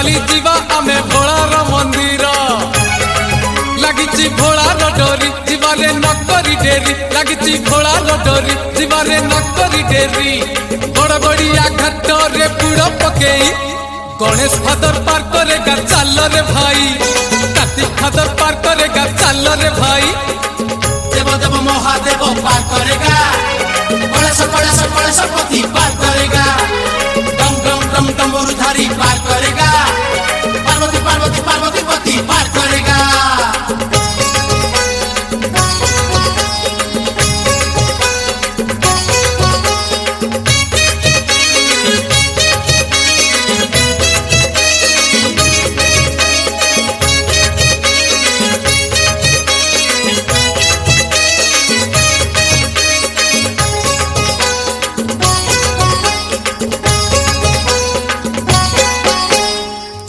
चाली जीवा आमे भोलार मंदिर लगी भोलार डोरी जीवारे नकरी डेरी लगी भोलार डोरी जीवारे नकरी डेरी बड़ बड़िया घाट रे बुड़ पकई गणेश फादर पार करेगा चल रे भाई कार्तिक फादर पार करेगा चल रे भाई देव देव महादेव पार करेगा गणेश पति पार करेगा डम डम डम डमरूधारी पार करेगा पार्वती पार्वती पार्वती पति पार करेगा।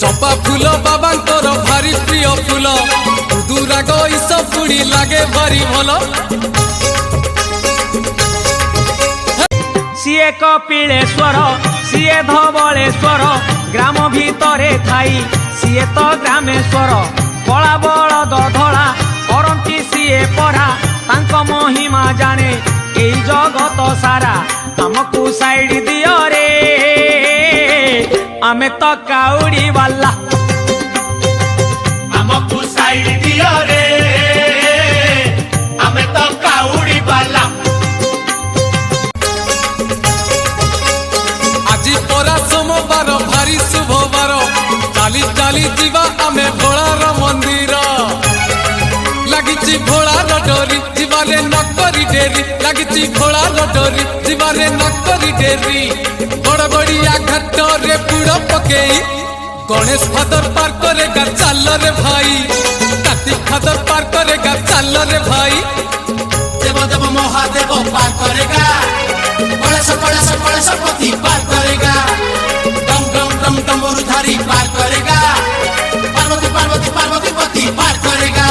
चंपा फूल बाबा भारी प्रिय फूल दुराग ईस पुड़ी लागे भारी भल सीए कपिलेश्वर सीए धवलेश्वर ग्राम भितरे थाई सीए तो ग्रामेश्वर कला बलद धला करंती सीए परा तांको महिमा जाने ए जगत सारा हमकू साइड दियो रे आमे तो काउड़ी वाला हमकू साइड दियो रे आमे तो काउड़ी वाला। आज परा सोमवार भारी शुभवार चाली चाली जीवा आमे भोलार मंदिर लगी भोलार डोरी जीवारे नकरी डेरी लगी भोलार डोरी जीवारे नकरी डेरी बड़ बड़िया घाट रे बुड़ पकई गणेश फादर पार करेगा चल रे भाई कार्तिक फादर पार करेगा चल रे भाई देव देव महादेव पार करेगा गणेश पति पार करेगा डम डम डम डमरूधारी पार करेगा पार्वती पार्वती पार्वती पति पार करेगा।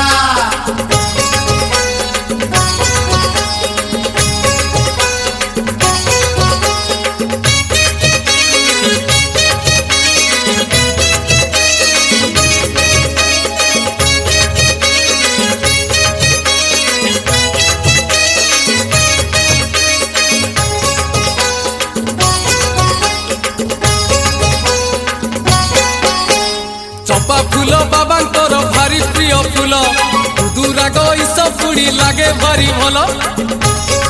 चंपा फूल बाबा भारी प्रिय फूल दुराग ईस पुड़ी लागे भारी भल